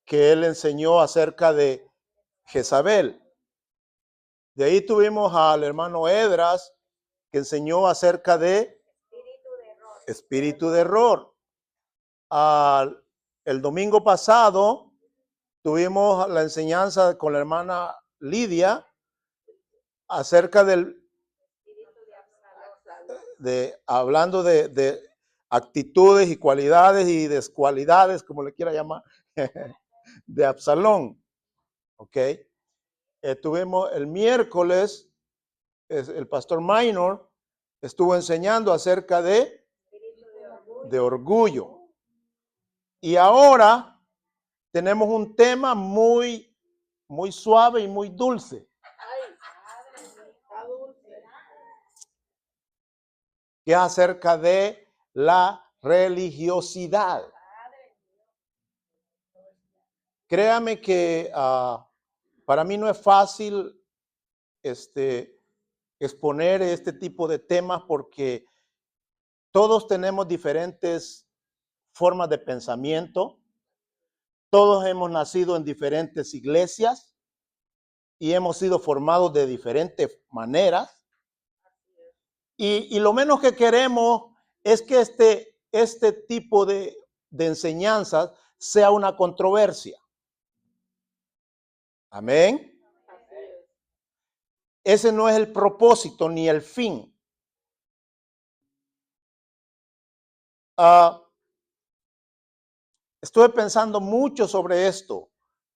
que él enseñó acerca de Jezabel. De ahí tuvimos al hermano Edras, que enseñó acerca de espíritu de error. El domingo pasado tuvimos la enseñanza con la hermana Lidia acerca hablando de actitudes y cualidades y descualidades, como le quiera llamar, de Absalón. Ok. Tuvimos el miércoles, el pastor Minor estuvo enseñando acerca de orgullo. Y ahora tenemos un tema muy, muy suave y muy dulce. Que es acerca de la religiosidad. Créame que para mí no es fácil exponer este tipo de temas porque todos tenemos diferentes formas de pensamiento. Todos hemos nacido en diferentes iglesias y hemos sido formados de diferentes maneras. Y lo menos que queremos es que este tipo de enseñanzas sea una controversia. Amén. Ese no es el propósito ni el fin. Estuve pensando mucho sobre esto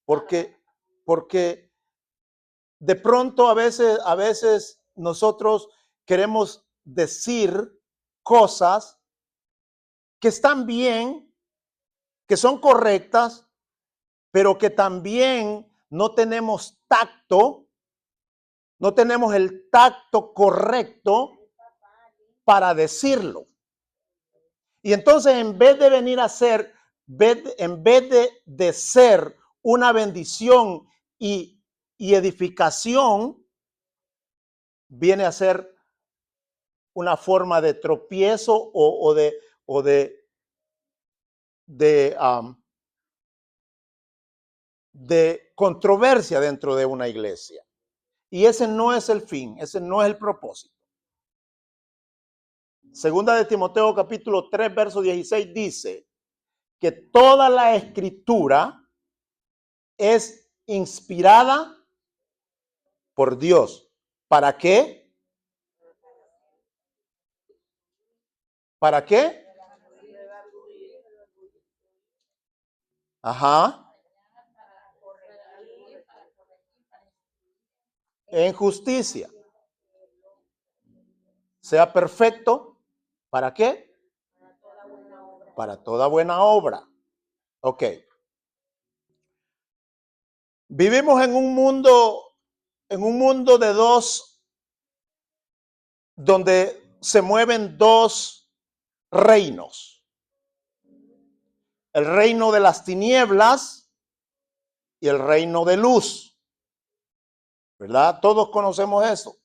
porque de pronto a veces nosotros queremos decir cosas que están bien, que son correctas, pero que también no tenemos tacto, no tenemos el tacto correcto para decirlo. Y entonces en vez de venir a ser, en vez de ser una bendición y edificación, viene a ser una forma de tropiezo o de controversia dentro de una iglesia. Y ese no es el fin, ese no es el propósito. Segunda de Timoteo capítulo 3, verso 16 dice que toda la escritura es inspirada por Dios. ¿Para qué? ¿Para qué? Ajá. En justicia. Sea perfecto. ¿Para qué? Para toda buena obra. Ok. Vivimos en un mundo de dos, donde se mueven dos reinos. El reino de las tinieblas y el reino de luz. ¿Verdad? Todos conocemos eso.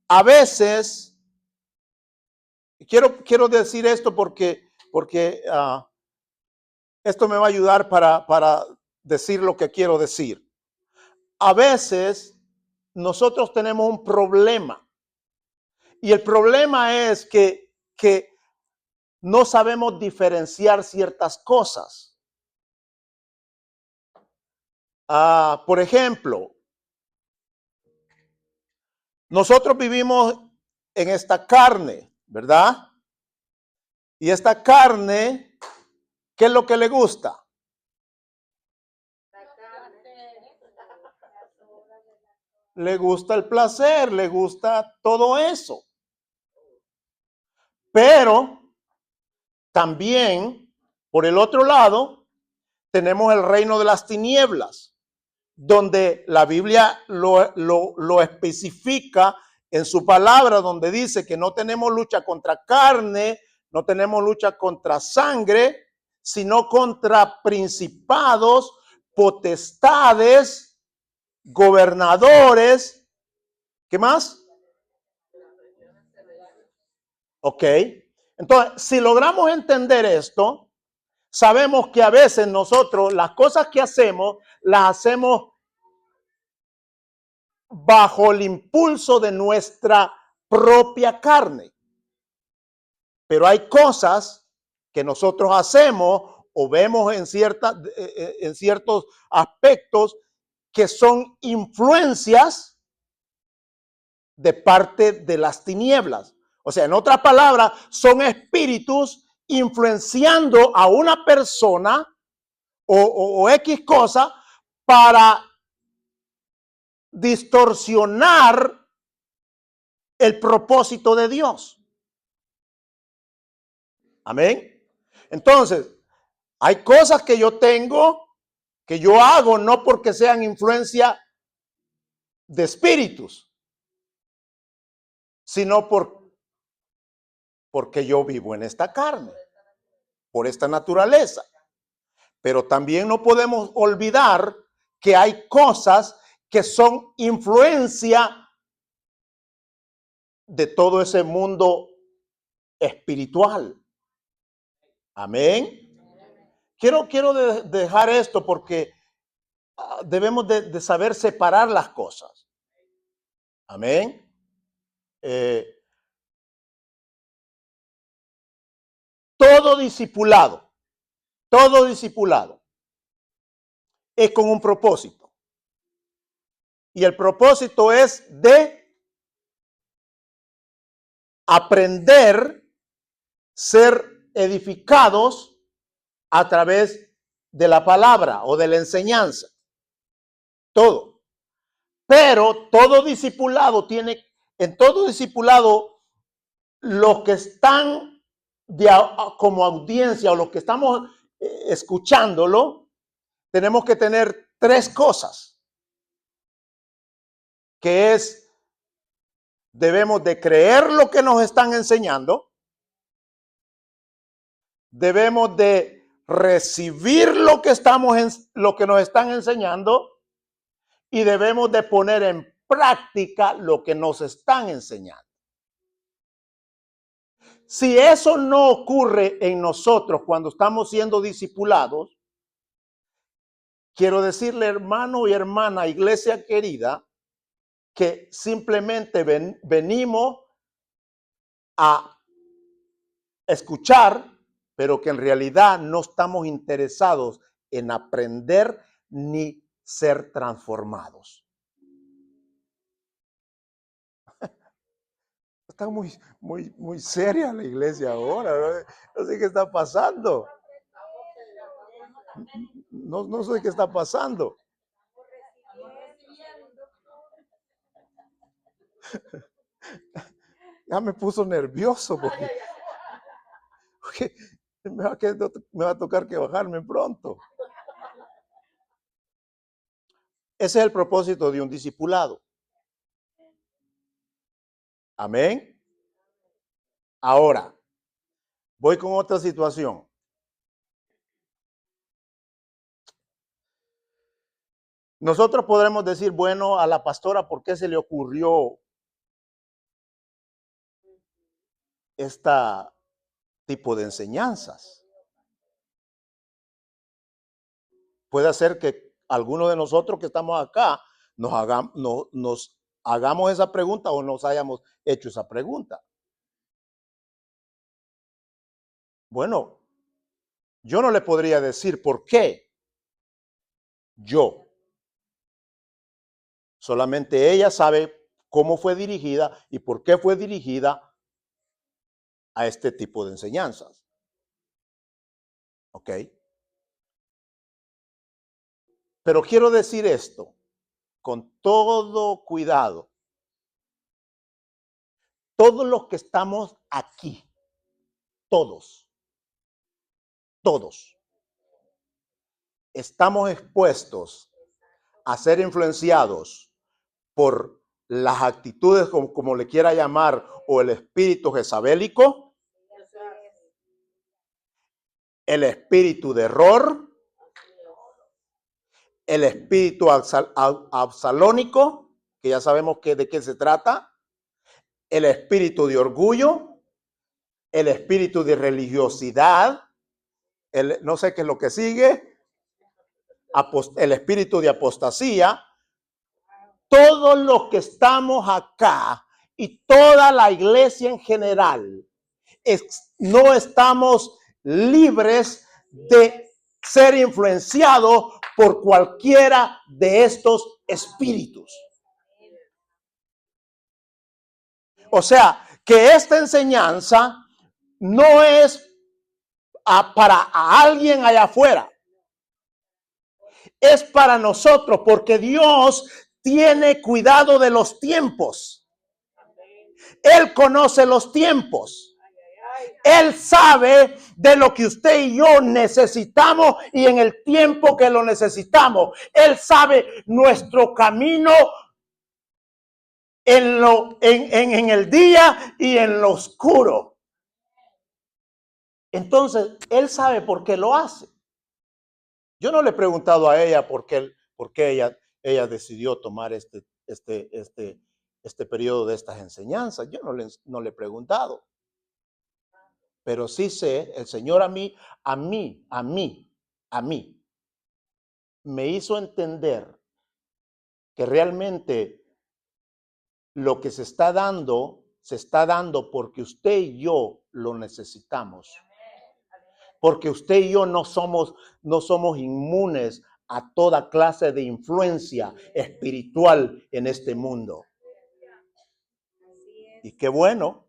A veces, quiero decir esto porque esto me va a ayudar para decir lo que quiero decir. A veces nosotros tenemos un problema y el problema es que no sabemos diferenciar ciertas cosas. Por ejemplo, nosotros vivimos en esta carne, ¿verdad? Y esta carne, ¿qué es lo que le gusta? Le gusta el placer, le gusta todo eso. Pero también, por el otro lado, tenemos el reino de las tinieblas, donde la Biblia lo especifica en su palabra, donde dice que no tenemos lucha contra carne, no tenemos lucha contra sangre, sino contra principados, potestades, gobernadores. ¿Qué más? Ok. Entonces, si logramos entender esto, sabemos que a veces nosotros las cosas que hacemos, las hacemos bajo el impulso de nuestra propia carne. Pero hay cosas que nosotros hacemos o vemos en ciertos aspectos que son influencias de parte de las tinieblas. O sea, en otras palabras, son espíritus influenciando a una persona o X cosa para distorsionar el propósito de Dios. Amén. Entonces, hay cosas que yo tengo, que yo hago, no porque sean influencia de espíritus, sino porque yo vivo en esta carne, por esta naturaleza. Pero también no podemos olvidar que hay cosas que son influencia de todo ese mundo espiritual. Amén. Quiero dejar esto porque debemos de saber separar las cosas. Amén. Todo discipulado es con un propósito. Y el propósito es de aprender, ser edificados a través de la palabra o de la enseñanza. Todo. Pero todo discipulado en todo discipulado, los que están como audiencia o los que estamos escuchándolo, tenemos que tener tres cosas, que es, debemos de creer lo que nos están enseñando, debemos de recibir lo que nos están enseñando y debemos de poner en práctica lo que nos están enseñando. Si eso no ocurre en nosotros cuando estamos siendo discipulados, quiero decirle, hermano y hermana, iglesia querida, que simplemente venimos a escuchar, pero que en realidad no estamos interesados en aprender ni ser transformados. Está muy seria la iglesia ahora. No sé qué está pasando. No sé qué está pasando. Ya me puso nervioso porque me va a tocar que bajarme pronto. Ese es el propósito de un discipulado. Amén. Ahora, voy con otra situación. Nosotros podremos decir, bueno, a la pastora, ¿por qué se le ocurrió este tipo de enseñanzas? Puede ser que algunos de nosotros que estamos acá nos hagamos esa pregunta o nos hayamos hecho esa pregunta. Bueno, yo no le podría decir por qué. Solamente ella sabe cómo fue dirigida y por qué fue dirigida a este tipo de enseñanzas. ¿Ok? Pero quiero decir esto con todo cuidado. Todos los que estamos aquí, todos, estamos expuestos a ser influenciados por las actitudes, como le quiera llamar, o el espíritu jezabélico, el espíritu de error, el espíritu absalónico, que ya sabemos de qué se trata, el espíritu de orgullo, el espíritu de religiosidad, no sé qué es lo que sigue, el espíritu de apostasía. Todos los que estamos acá y toda la iglesia en general, no estamos libres de ser influenciados por cualquiera de estos espíritus. O sea, que esta enseñanza no es para alguien allá afuera. Es para nosotros, porque Dios tiene cuidado de los tiempos. Él conoce los tiempos. Él sabe de lo que usted y yo necesitamos y en el tiempo que lo necesitamos. Él sabe nuestro camino en el día y en lo oscuro. Entonces, Él sabe por qué lo hace. Yo no le he preguntado a ella por qué ella decidió tomar este periodo de estas enseñanzas. Yo no le he preguntado. Pero sí sé, el Señor a mí, me hizo entender que realmente lo que se está dando porque usted y yo lo necesitamos. Porque usted y yo no somos inmunes a toda clase de influencia espiritual en este mundo. Y qué bueno,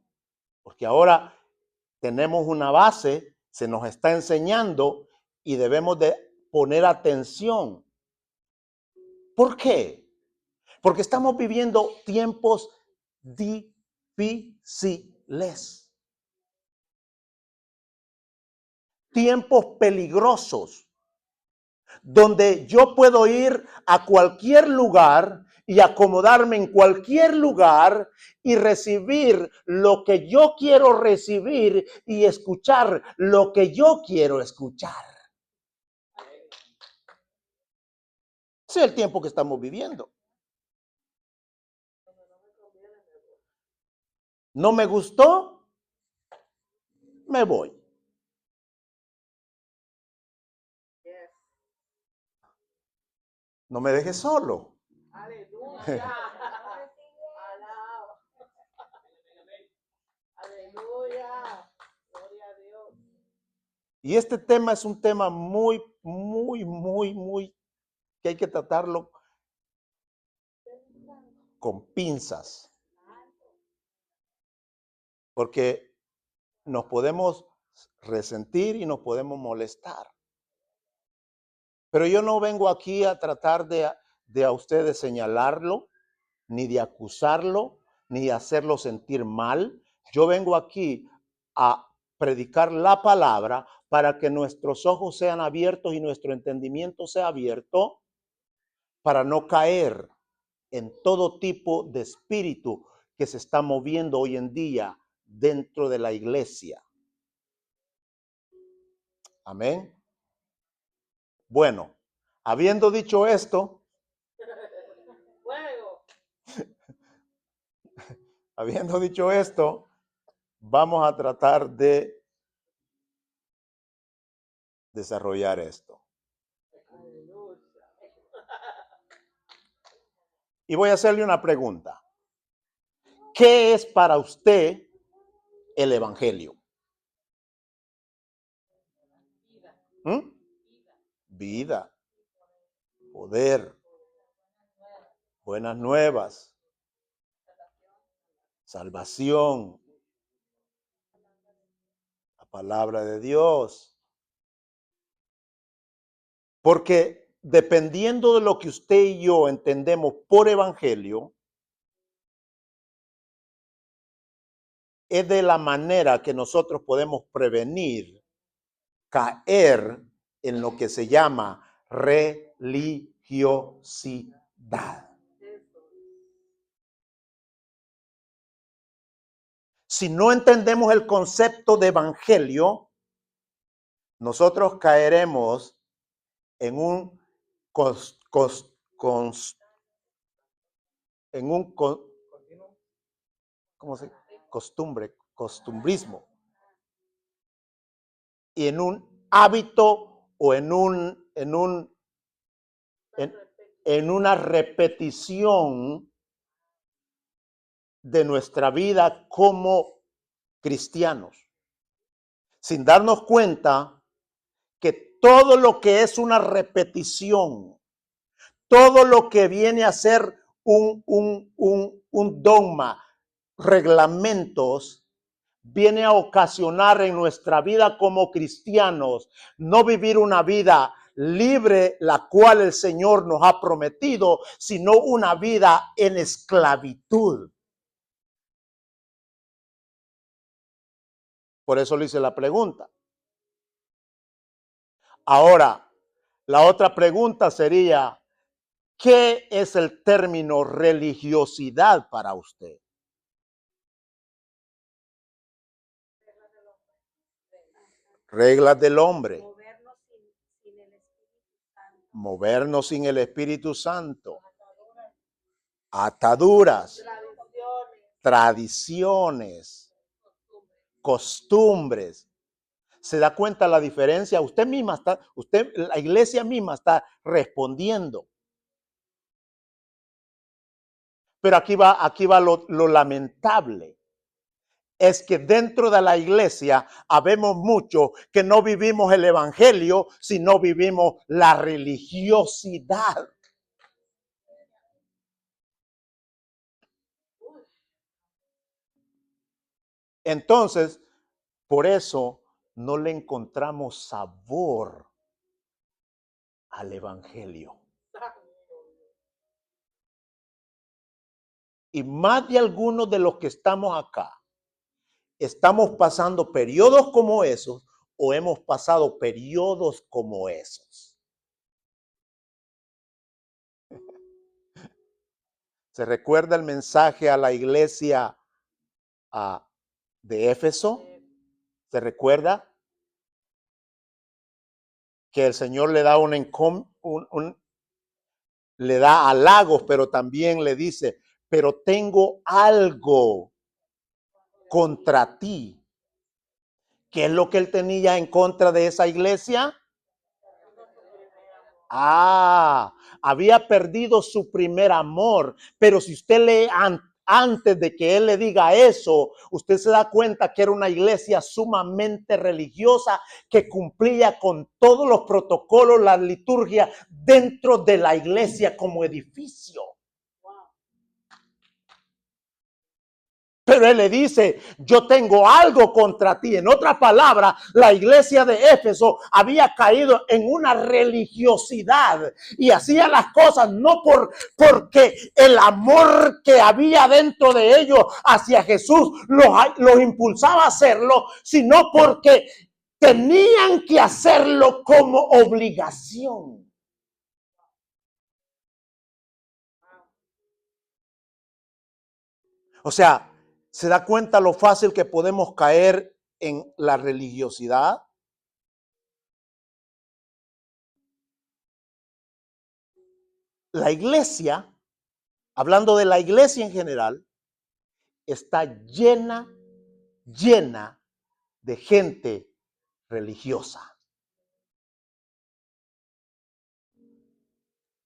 porque ahora tenemos una base, se nos está enseñando y debemos de poner atención. ¿Por qué? Porque estamos viviendo tiempos difíciles. Tiempos peligrosos, donde yo puedo ir a cualquier lugar y acomodarme en cualquier lugar y recibir lo que yo quiero recibir y escuchar lo que yo quiero escuchar. Ese es el tiempo que estamos viviendo. ¿No me gustó? Me voy. No me dejes solo. Aleluya. Aleluya. Gloria a Dios. Y este tema es un tema muy que hay que tratarlo con pinzas. Porque nos podemos resentir y nos podemos molestar. Pero yo no vengo aquí a tratar de a ustedes señalarlo, ni de acusarlo, ni de hacerlo sentir mal. Yo vengo aquí a predicar la palabra para que nuestros ojos sean abiertos y nuestro entendimiento sea abierto para no caer en todo tipo de espíritu que se está moviendo hoy en día dentro de la iglesia. Amén. Bueno, habiendo dicho esto, vamos a tratar de desarrollar esto. Y voy a hacerle una pregunta. ¿Qué es para usted el evangelio? Vida, poder, buenas nuevas, salvación, la palabra de Dios. Porque dependiendo de lo que usted y yo entendemos por evangelio, es de la manera que nosotros podemos prevenir caer en lo que se llama religiosidad. Si no entendemos el concepto de evangelio, nosotros caeremos en un costumbrismo y en un hábito o en una repetición de nuestra vida como cristianos, sin darnos cuenta que todo lo que es una repetición, todo lo que viene a ser un dogma, reglamentos, viene a ocasionar en nuestra vida como cristianos no vivir una vida libre, la cual el Señor nos ha prometido, sino una vida en esclavitud. Por eso le hice la pregunta. Ahora, la otra pregunta sería, ¿qué es el término religiosidad para usted? Reglas del hombre. Movernos sin el Espíritu Santo. Ataduras. Tradiciones. Costumbres. ¿Se da cuenta la diferencia? Usted misma está, la iglesia misma está respondiendo. Pero aquí va lo lamentable. Es que dentro de la iglesia habemos muchos que no vivimos el evangelio, sino vivimos la religiosidad. Entonces, por eso no le encontramos sabor al evangelio. Y más de algunos de los que estamos acá, estamos pasando periodos como esos o hemos pasado periodos como esos. ¿Se recuerda el mensaje a la iglesia de Éfeso? ¿Se recuerda? Que el Señor le da le da halagos, pero también le dice, pero tengo algo contra ti. ¿Qué es lo que él tenía en contra de esa iglesia? Había perdido su primer amor. Pero si usted lee antes de que él le diga eso, usted se da cuenta que era una iglesia sumamente religiosa que cumplía con todos los protocolos, la liturgia dentro de la iglesia como edificio. Pero él le dice, yo tengo algo contra ti. En otras palabras, la iglesia de Éfeso había caído en una religiosidad y hacía las cosas no porque el amor que había dentro de ellos hacia Jesús los impulsaba a hacerlo, sino porque tenían que hacerlo como obligación. O sea, ¿se da cuenta lo fácil que podemos caer en la religiosidad? La iglesia, hablando de la iglesia en general, está llena de gente religiosa.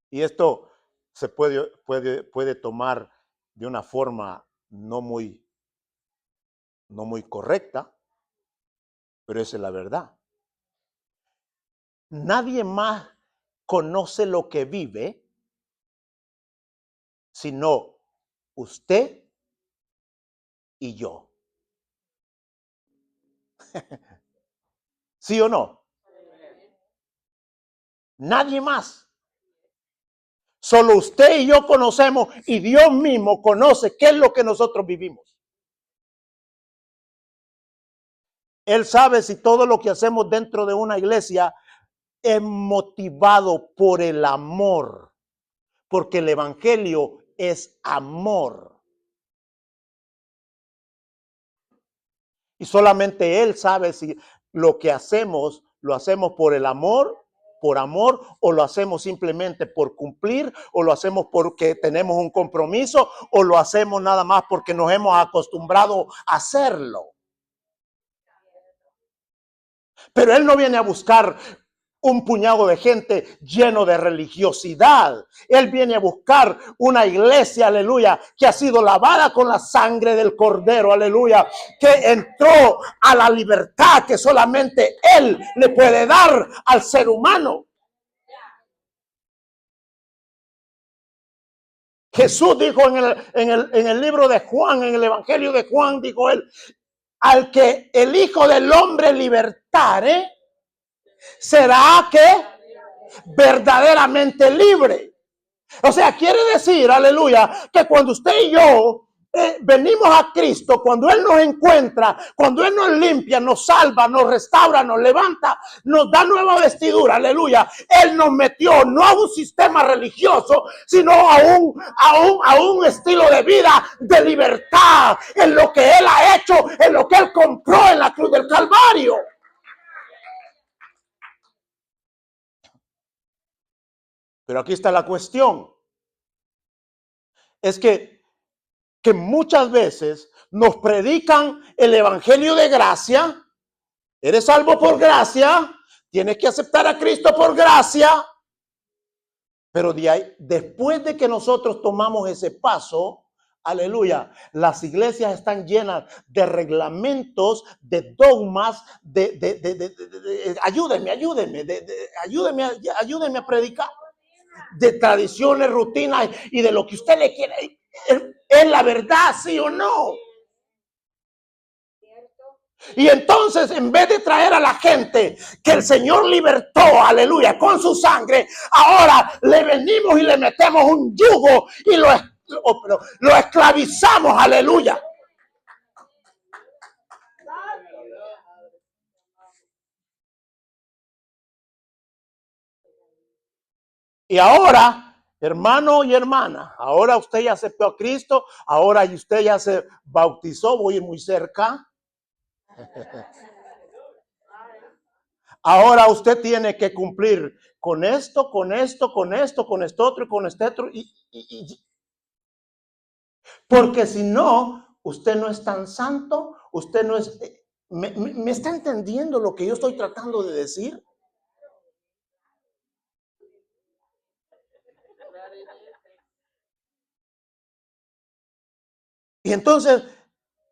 Y esto se puede tomar de una forma no muy correcta, pero esa es la verdad. Nadie más conoce lo que vive sino usted y yo. ¿Sí o no? Nadie más. Solo usted y yo conocemos y Dios mismo conoce qué es lo que nosotros vivimos. Él sabe si todo lo que hacemos dentro de una iglesia es motivado por el amor, porque el evangelio es amor. Y solamente Él sabe si lo que hacemos, lo hacemos por el amor, o lo hacemos simplemente por cumplir, o lo hacemos porque tenemos un compromiso, o lo hacemos nada más porque nos hemos acostumbrado a hacerlo. Pero Él no viene a buscar un puñado de gente lleno de religiosidad. Él viene a buscar una iglesia, aleluya, que ha sido lavada con la sangre del Cordero, aleluya, que entró a la libertad que solamente Él le puede dar al ser humano. Jesús dijo en el libro de Juan, en el Evangelio de Juan, dijo él, al que el Hijo del Hombre libertare, será que verdaderamente libre. O sea, quiere decir, aleluya, que cuando usted y yo venimos a Cristo, cuando Él nos encuentra, cuando Él nos limpia, nos salva, nos restaura, nos levanta, nos da nueva vestidura, aleluya, Él nos metió no a un sistema religioso, sino a un estilo de vida de libertad, en lo que Él ha hecho, en lo que Él compró en la cruz del Calvario. Pero aquí está la cuestión. Es que muchas veces nos predican el evangelio de gracia. Eres salvo por gracia, tienes que aceptar a Cristo por gracia. Pero de ahí, después de que nosotros tomamos ese paso, aleluya, las iglesias están llenas de reglamentos, de dogmas, ayúdenme a predicar, de tradiciones, rutinas y de lo que usted le quiere. ¿Es la verdad, sí o no? Y entonces, en vez de traer a la gente que el Señor libertó, aleluya, con su sangre, ahora le venimos y le metemos un yugo y lo esclavizamos, aleluya. Y ahora, hermano y hermana, ahora usted ya aceptó a Cristo, ahora usted ya se bautizó, voy a ir muy cerca. Ahora usted tiene que cumplir con esto, con esto, con esto, con esto otro y con este otro. Porque si no, usted no es tan santo, usted no es... ¿Me está entendiendo lo que yo estoy tratando de decir? Y entonces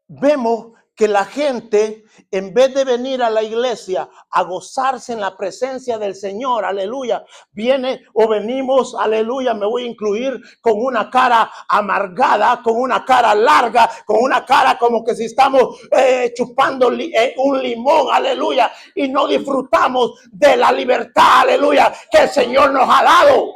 vemos que la gente, en vez de venir a la iglesia a gozarse en la presencia del Señor, aleluya, viene o venimos, aleluya, me voy a incluir, con una cara amargada, con una cara larga, con una cara como que si estamos chupando un limón, aleluya, y no disfrutamos de la libertad, aleluya, que el Señor nos ha dado.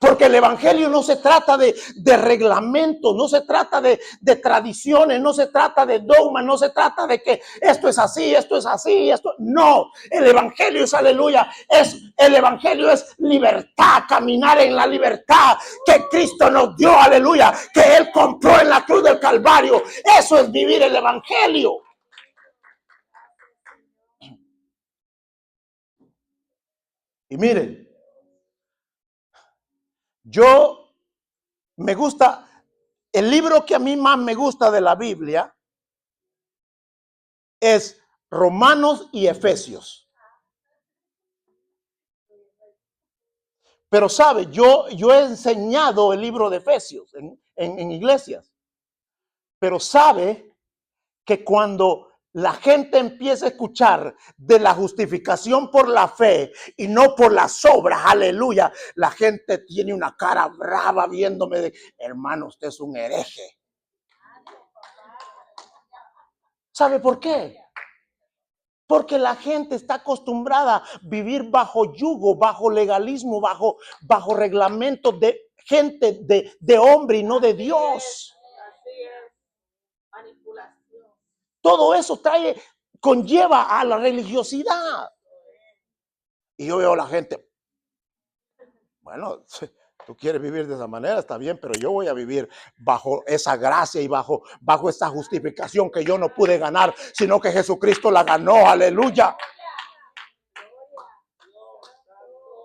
Porque el evangelio no se trata de reglamentos, no se trata de tradiciones, no se trata de dogmas, no se trata de que esto es así, esto. No, el evangelio es aleluya, el evangelio es libertad, caminar en la libertad que Cristo nos dio, aleluya, que Él compró en la cruz del Calvario. Eso es vivir el evangelio. Y miren, yo me gusta, el libro que a mí más me gusta de la Biblia es Romanos y Efesios. Pero sabe, yo he enseñado el libro de Efesios en iglesias. Pero sabe que cuando la gente empieza a escuchar de la justificación por la fe y no por las obras, aleluya, la gente tiene una cara brava viéndome de, hermano, usted es un hereje. ¿Sabe por qué? Porque la gente está acostumbrada a vivir bajo yugo, bajo legalismo, bajo reglamentos de gente, de hombre y no de Dios. Manipulación. Todo eso conlleva a la religiosidad. Y yo veo a la gente, bueno, tú quieres vivir de esa manera, está bien, pero yo voy a vivir bajo esa gracia y bajo esa justificación que yo no pude ganar, sino que Jesucristo la ganó, aleluya.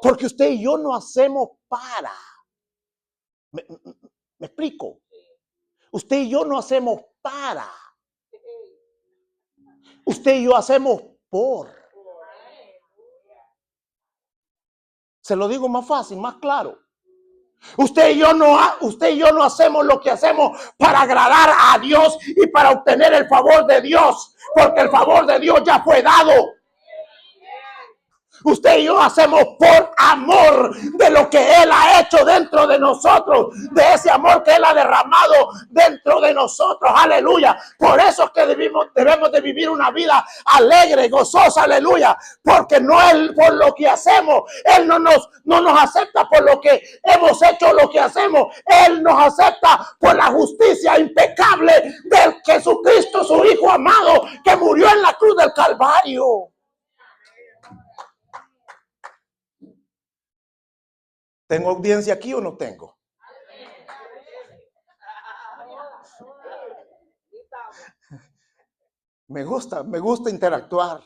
Porque usted y yo no hacemos para. ¿Me explico? Usted y yo no hacemos para. Usted y yo hacemos por. Se lo digo más fácil, más claro. Usted y yo no hacemos lo que hacemos para agradar a Dios y para obtener el favor de Dios, porque el favor de Dios ya fue dado. Usted y yo hacemos por amor de lo que Él ha hecho dentro de nosotros, de ese amor que Él ha derramado dentro de nosotros. Aleluya. Por eso es que debemos de vivir una vida alegre, gozosa. Aleluya. Porque no es por lo que hacemos. Él no nos acepta por lo que hemos hecho, lo que hacemos. Él nos acepta por la justicia impecable de Jesucristo, su Hijo amado, que murió en la cruz del Calvario. ¿Tengo audiencia aquí o no tengo? Me gusta interactuar.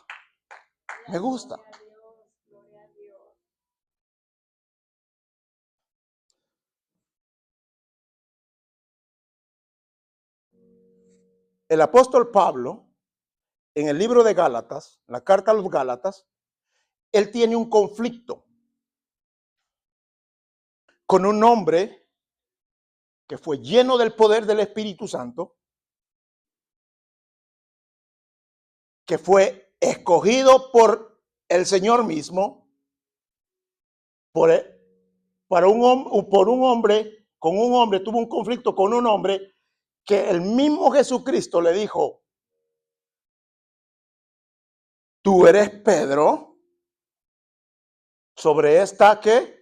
Me gusta. El apóstol Pablo, en el libro de Gálatas, la carta a los Gálatas, él tiene un conflicto con un hombre que fue lleno del poder del Espíritu Santo, que fue escogido por el Señor mismo, por un hombre, tuvo un conflicto con un hombre que el mismo Jesucristo le dijo: tú eres Pedro, sobre esta que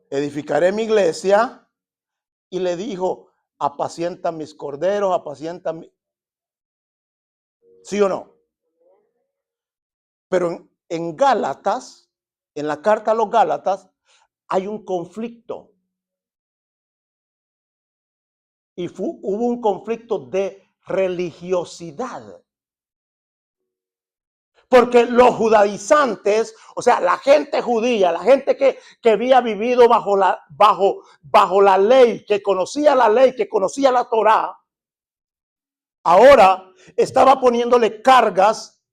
edificaré mi iglesia. Y le dijo: apacienta mis corderos, apacienta mi... ¿Sí o no? Pero en Gálatas, en la carta a los Gálatas, hay un conflicto. Y hubo un conflicto de religiosidad. Porque los judaizantes, o sea, la gente judía, la gente que había vivido bajo la ley, que conocía la ley, que conocía la Torá, ahora estaba poniéndole cargas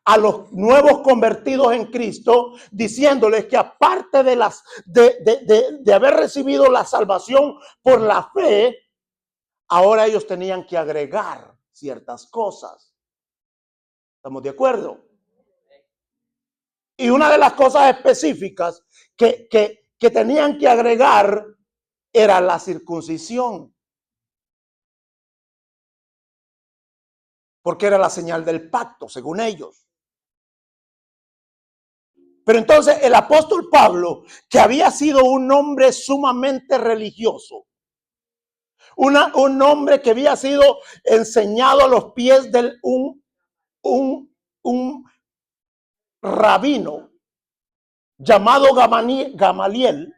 a los nuevos convertidos en Cristo, diciéndoles que aparte de haber recibido la salvación por la fe, ahora ellos tenían que agregar ciertas cosas. ¿Estamos de acuerdo? Y una de las cosas específicas que tenían que agregar era la circuncisión, porque era la señal del pacto, según ellos. Pero entonces el apóstol Pablo, que había sido un hombre sumamente religioso, un hombre que había sido enseñado a los pies de un rabino llamado Gamaliel,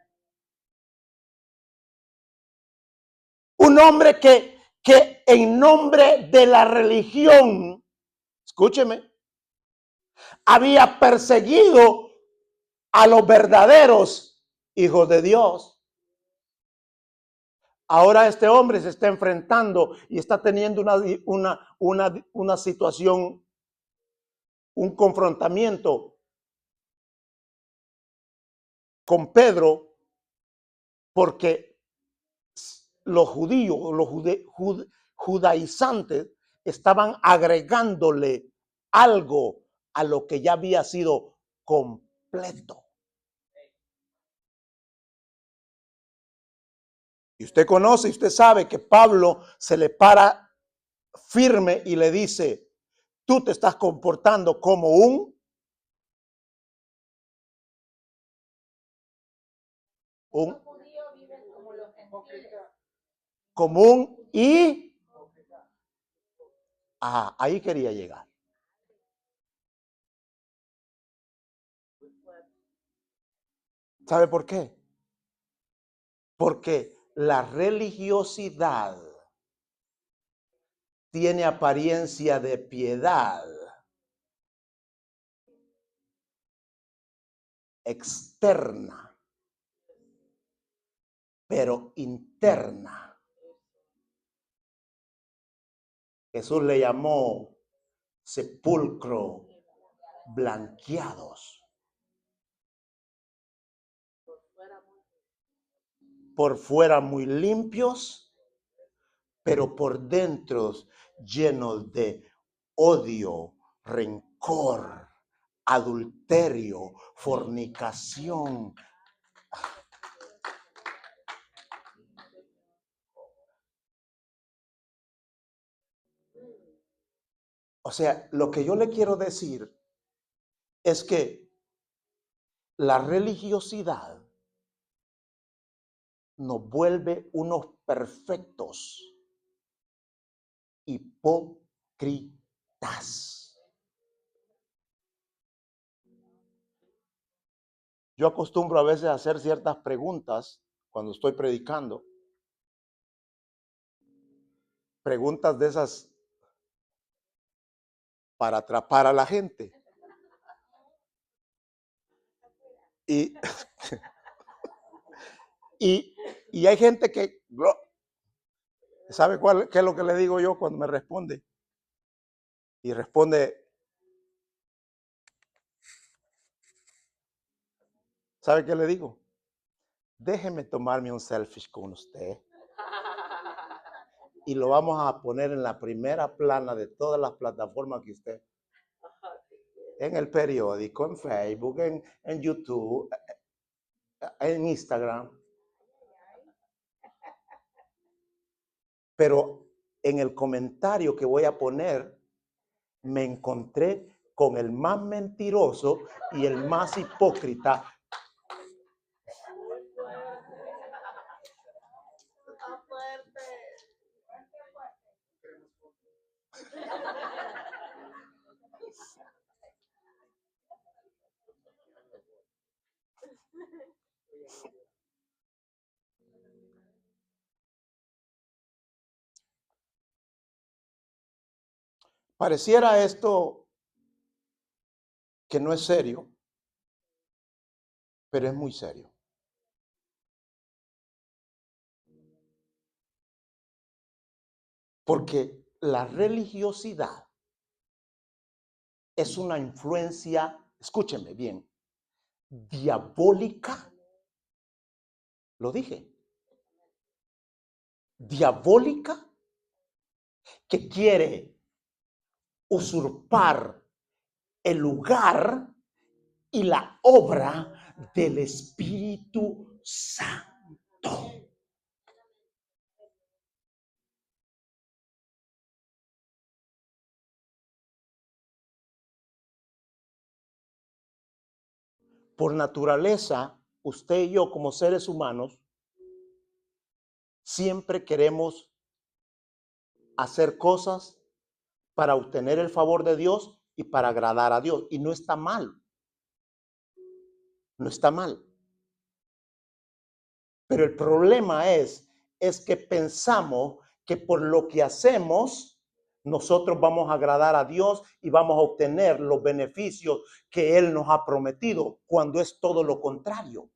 un hombre que en nombre de la religión, escúcheme, había perseguido a los verdaderos hijos de Dios. Ahora este hombre se está enfrentando y está teniendo una situación, un confrontamiento con Pedro, porque los judíos, judaizantes, estaban agregándole algo a lo que ya había sido completo. Y usted conoce, usted sabe que Pablo se le para firme y le dice: tú te estás comportando como un y ahí quería llegar. ¿Sabe por qué? Porque la religiosidad tiene apariencia de piedad externa, pero interna. Jesús le llamó sepulcro blanqueados. Por fuera muy limpios, pero por dentro llenos de odio, rencor, adulterio, fornicación. O sea, lo que yo le quiero decir es que la religiosidad nos vuelve unos perfectos hipócritas. Yo acostumbro a veces a hacer ciertas preguntas cuando estoy predicando. Preguntas de esas para atrapar a la gente. Y, y hay gente que, ¿sabe qué es lo que le digo yo cuando me responde? Y responde, ¿sabe qué le digo? Déjeme tomarme un selfie con usted. Y lo vamos a poner en la primera plana de todas las plataformas que usted, en el periódico, en Facebook, en YouTube, en Instagram. Pero en el comentario que voy a poner, me encontré con el más mentiroso y el más hipócrita. Pareciera esto que no es serio, pero es muy serio. Porque la religiosidad es una influencia, escúcheme bien, diabólica. Lo dije. Diabólica, que quiere usurpar el lugar y la obra del Espíritu Santo. Por naturaleza, usted y yo como seres humanos siempre queremos hacer cosas para obtener el favor de Dios y para agradar a Dios. Y no está mal. No está mal. Pero el problema es que pensamos que por lo que hacemos, nosotros vamos a agradar a Dios y vamos a obtener los beneficios que Él nos ha prometido, cuando es todo lo contrario.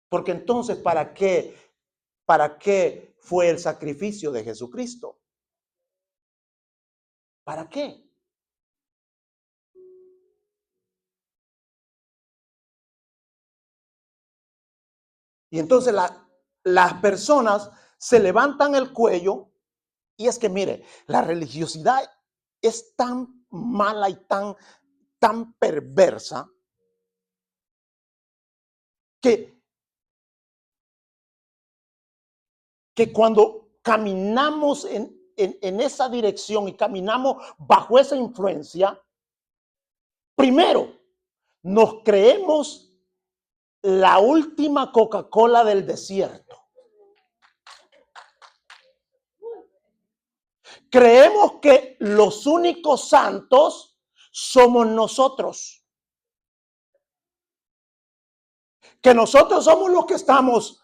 Porque entonces, ¿para qué fue el sacrificio de Jesucristo? ¿Para qué? Y entonces las personas se levantan el cuello, y es que mire, la religiosidad es tan mala y tan perversa que cuando caminamos en esa dirección y caminamos bajo esa influencia, primero nos creemos la última Coca-Cola del desierto. Creemos que los únicos santos somos nosotros. Que nosotros somos los que estamos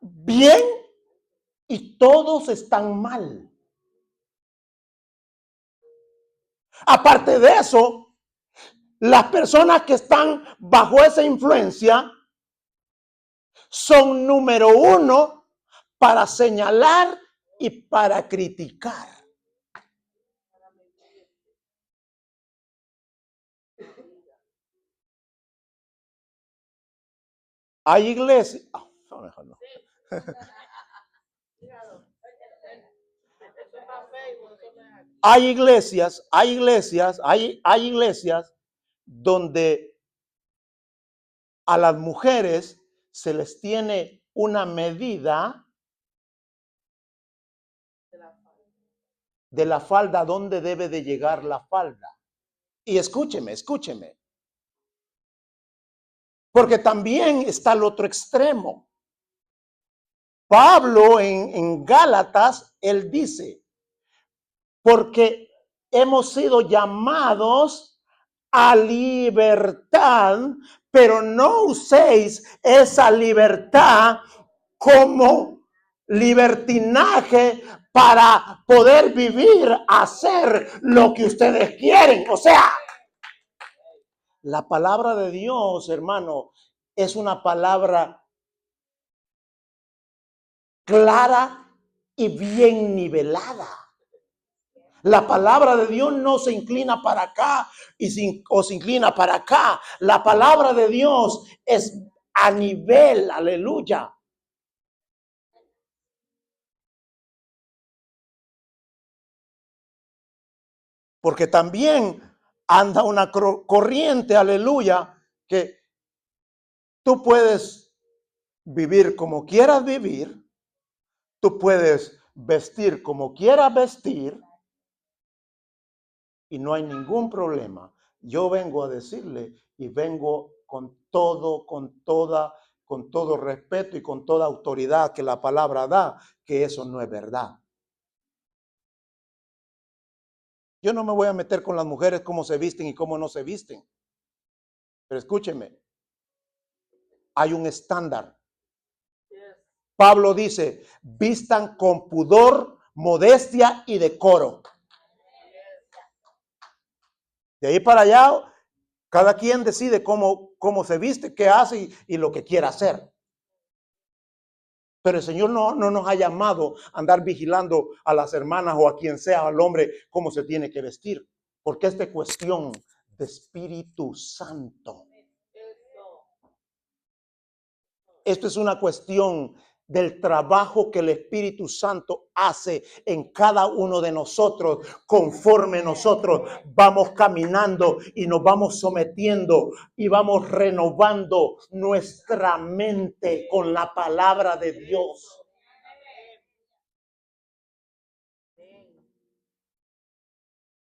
bien y todos están mal. Aparte de eso, las personas que están bajo esa influencia son número uno para señalar y para criticar. Hay iglesias, mejor no. Hay iglesias donde a las mujeres se les tiene una medida de la falda, donde debe de llegar la falda. Y escúcheme, porque también está el otro extremo. Pablo en Gálatas, él dice, porque hemos sido llamados a libertad, pero no uséis esa libertad como libertinaje para poder vivir, hacer lo que ustedes quieren. O sea, la palabra de Dios, hermano, es una palabra clara y bien nivelada. La palabra de Dios no se inclina para acá o se inclina para acá. La palabra de Dios es a nivel, aleluya. Porque también anda una corriente, aleluya, que tú puedes vivir como quieras vivir, tú puedes vestir como quieras vestir y no hay ningún problema. Yo vengo a decirle y vengo con todo respeto y con toda autoridad que la palabra da, que eso no es verdad. Yo no me voy a meter con las mujeres cómo se visten y cómo no se visten. Pero escúcheme, hay un estándar. Pablo dice, vistan con pudor, modestia y decoro. De ahí para allá, cada quien decide cómo se viste, qué hace y lo que quiera hacer. Pero el Señor no nos ha llamado a andar vigilando a las hermanas o a quien sea, al hombre, cómo se tiene que vestir. Porque esta es cuestión de Espíritu Santo. Esto es una cuestión del trabajo que el Espíritu Santo hace en cada uno de nosotros, conforme nosotros vamos caminando y nos vamos sometiendo y vamos renovando nuestra mente con la palabra de Dios.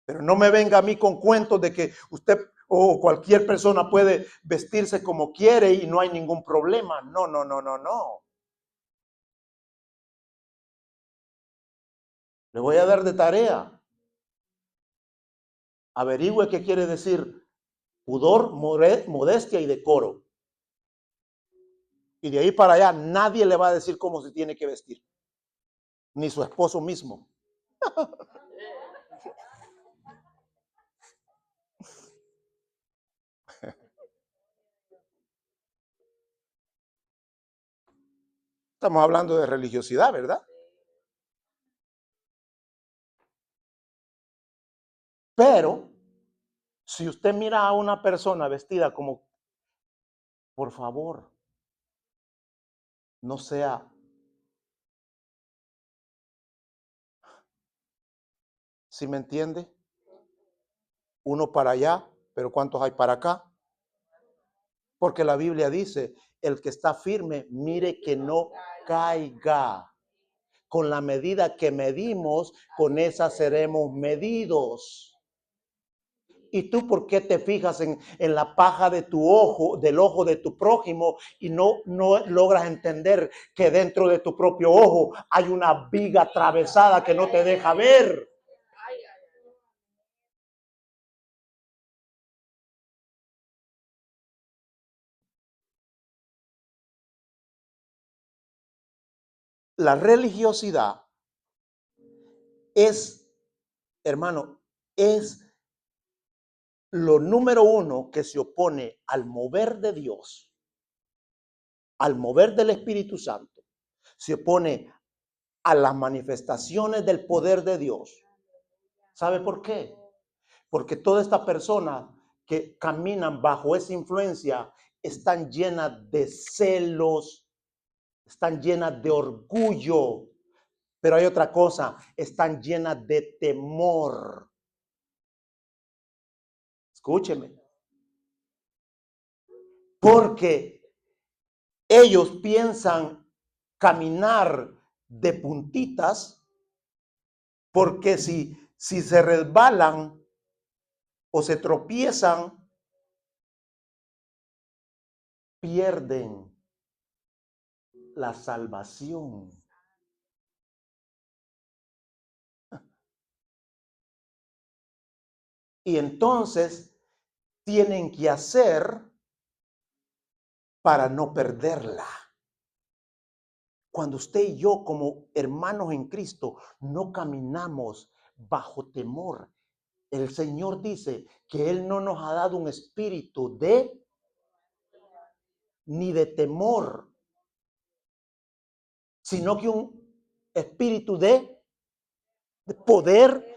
Pero no me venga a mí con cuentos de que usted o cualquier persona puede vestirse como quiere y no hay ningún problema. No. Le voy a dar de tarea. Averigüe qué quiere decir pudor, modestia y decoro. Y de ahí para allá nadie le va a decir cómo se tiene que vestir. Ni su esposo mismo. Estamos hablando de religiosidad, ¿verdad? Pero si usted mira a una persona vestida como, por favor, no sea, ¿sí me entiende? Uno para allá, pero ¿cuántos hay para acá? Porque la Biblia dice, el que está firme, mire que no caiga. Con la medida que medimos, con esa seremos medidos. ¿Y tú por qué te fijas en la paja de tu ojo, del ojo de tu prójimo, y no logras entender que dentro de tu propio ojo hay una viga atravesada que no te deja ver? La religiosidad es, hermano, es lo número uno que se opone al mover de Dios, al mover del Espíritu Santo, se opone a las manifestaciones del poder de Dios. ¿Sabe por qué? Porque todas estas personas que caminan bajo esa influencia están llenas de celos, están llenas de orgullo, pero hay otra cosa, están llenas de temor. Escúcheme, porque ellos piensan caminar de puntitas, porque si se resbalan o se tropiezan, pierden la salvación. Y entonces tienen que hacer para no perderla. Cuando usted y yo como hermanos en Cristo no caminamos bajo temor, el Señor dice que Él no nos ha dado un espíritu ni de temor, sino que un espíritu de poder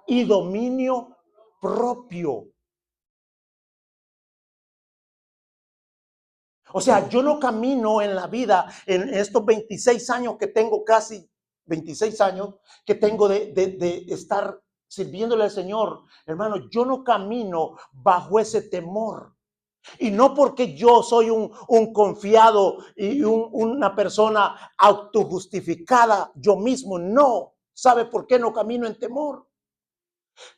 y dominio propio. O sea, yo no camino en la vida en estos 26 años que tengo, casi 26 años que tengo de estar sirviéndole al Señor. Hermano, yo no camino bajo ese temor. Y no porque yo soy un confiado y una persona autojustificada yo mismo, no. ¿Sabe por qué no camino en temor?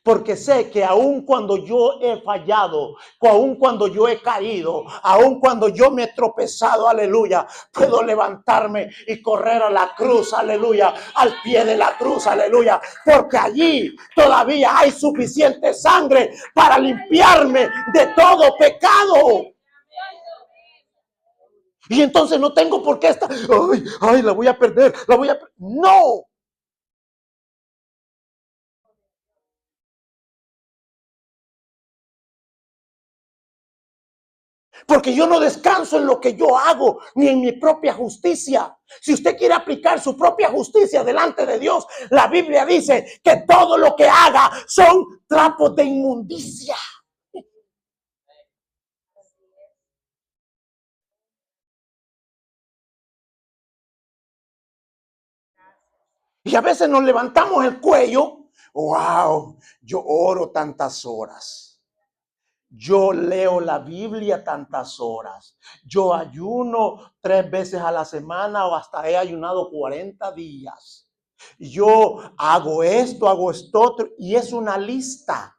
Porque sé que aun cuando yo he fallado, aun cuando yo he caído, aun cuando yo me he tropezado, aleluya, puedo levantarme y correr a la cruz, aleluya, al pie de la cruz, aleluya, porque allí todavía hay suficiente sangre para limpiarme de todo pecado. Y entonces no tengo por qué estar, ay, la voy a perder, no. Porque yo no descanso en lo que yo hago, ni en mi propia justicia. Si usted quiere aplicar su propia justicia delante de Dios, la Biblia dice que todo lo que haga son trapos de inmundicia. Y a veces nos levantamos el cuello. Wow, yo oro tantas horas. Yo leo la Biblia tantas horas. Yo ayuno 3 veces a la semana o hasta he ayunado 40 días. Yo hago esto otro. Y es una lista.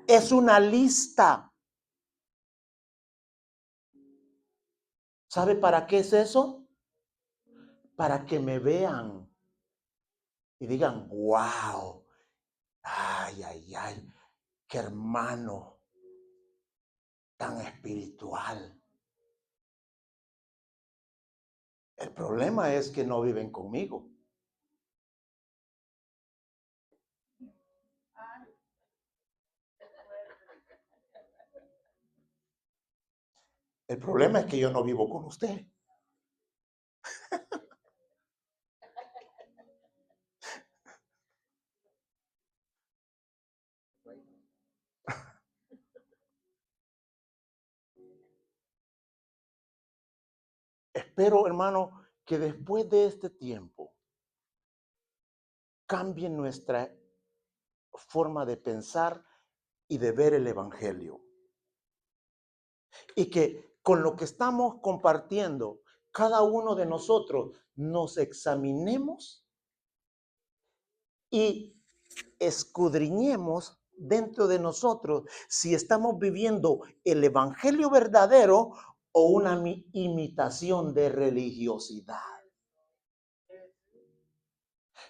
Es una lista. ¿Sabe para qué es eso? Para que me vean y digan, wow, ay, qué hermano tan espiritual. El problema es que no viven conmigo. El problema es que yo no vivo con usted. Espero, hermano, que después de este tiempo cambie nuestra forma de pensar y de ver el Evangelio. Y que con lo que estamos compartiendo, cada uno de nosotros nos examinemos y escudriñemos dentro de nosotros si estamos viviendo el Evangelio verdadero o una imitación de religiosidad.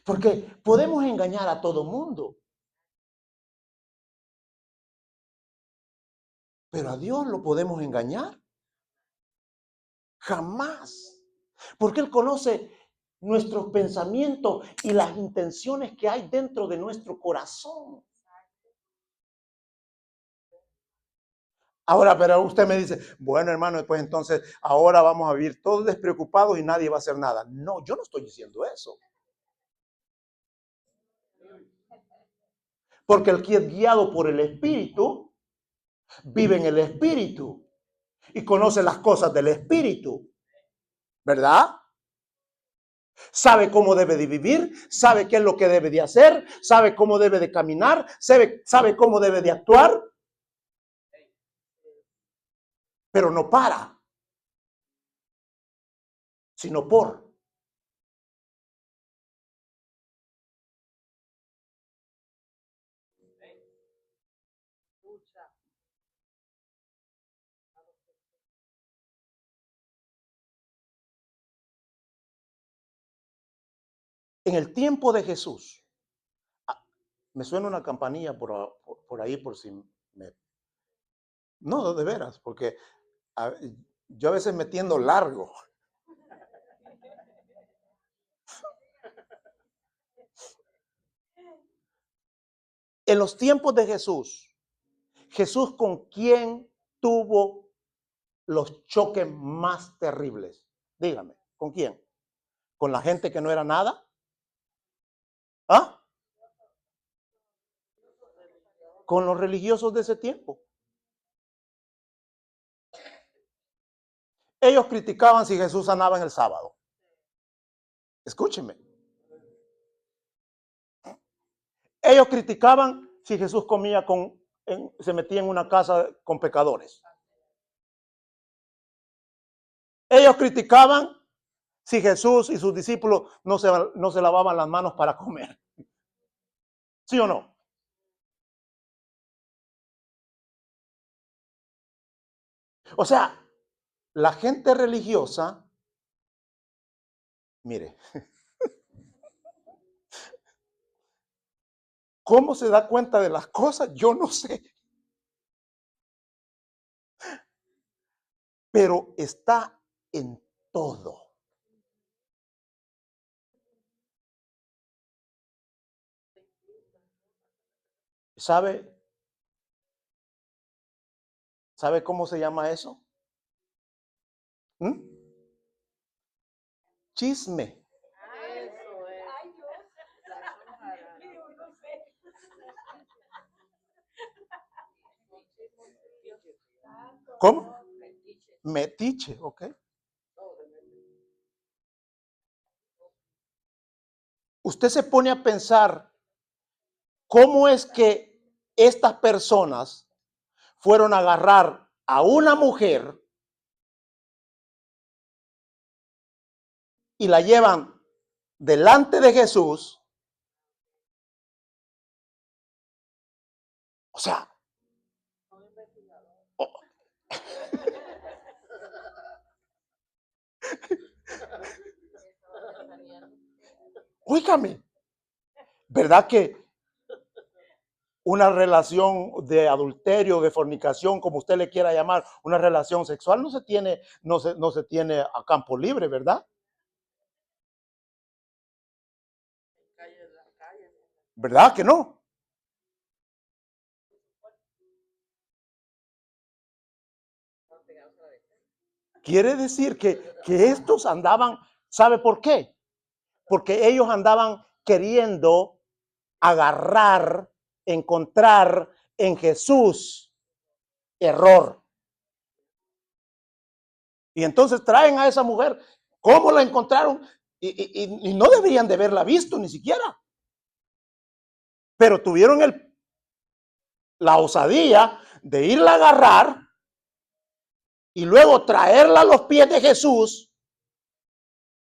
Porque podemos engañar a todo mundo, pero a Dios lo podemos engañar. Jamás. Porque Él conoce nuestros pensamientos y las intenciones que hay dentro de nuestro corazón. Ahora, pero usted me dice, bueno, hermano, pues entonces ahora vamos a vivir todos despreocupados y nadie va a hacer nada. No, yo no estoy diciendo eso. Porque el que es guiado por el Espíritu, vive en el Espíritu y conoce las cosas del Espíritu, ¿verdad? Sabe cómo debe de vivir, sabe qué es lo que debe de hacer, sabe cómo debe de caminar, sabe cómo debe de actuar, pero no para, sino por. En el tiempo de Jesús, me suena una campanilla por ahí, por si me... No, de veras, porque a- yo a veces me tiendo largo. En los tiempos de Jesús, Jesús con quién tuvo los choques más terribles. Dígame, ¿con quién? ¿Con la gente que no era nada? ¿Ah? Con los religiosos de ese tiempo. Ellos criticaban si Jesús sanaba en el sábado. Escúcheme. Ellos criticaban si Jesús comía se metía en una casa con pecadores. Ellos criticaban si Jesús y sus discípulos no se lavaban las manos para comer. ¿Sí o no? O sea, la gente religiosa, mire, ¿cómo se da cuenta de las cosas? Yo no sé. Pero está en todo. ¿Sabe? ¿Sabe cómo se llama eso? ¿Mm? Chisme. ¿Cómo? Metiche, ¿ok? Usted se pone a pensar cómo es que estas personas fueron a agarrar a una mujer y la llevan delante de Jesús. O sea, óigame, ¿verdad que una relación de adulterio, de fornicación, como usted le quiera llamar, una relación sexual no se tiene a campo libre, ¿verdad? ¿Verdad que no? Quiere decir que estos andaban, ¿sabe por qué? Porque ellos andaban queriendo agarrar, encontrar en Jesús error. Y entonces traen a esa mujer. ¿Cómo la encontraron? Y no deberían de haberla visto ni siquiera. Pero tuvieron la osadía de irla a agarrar y luego traerla a los pies de Jesús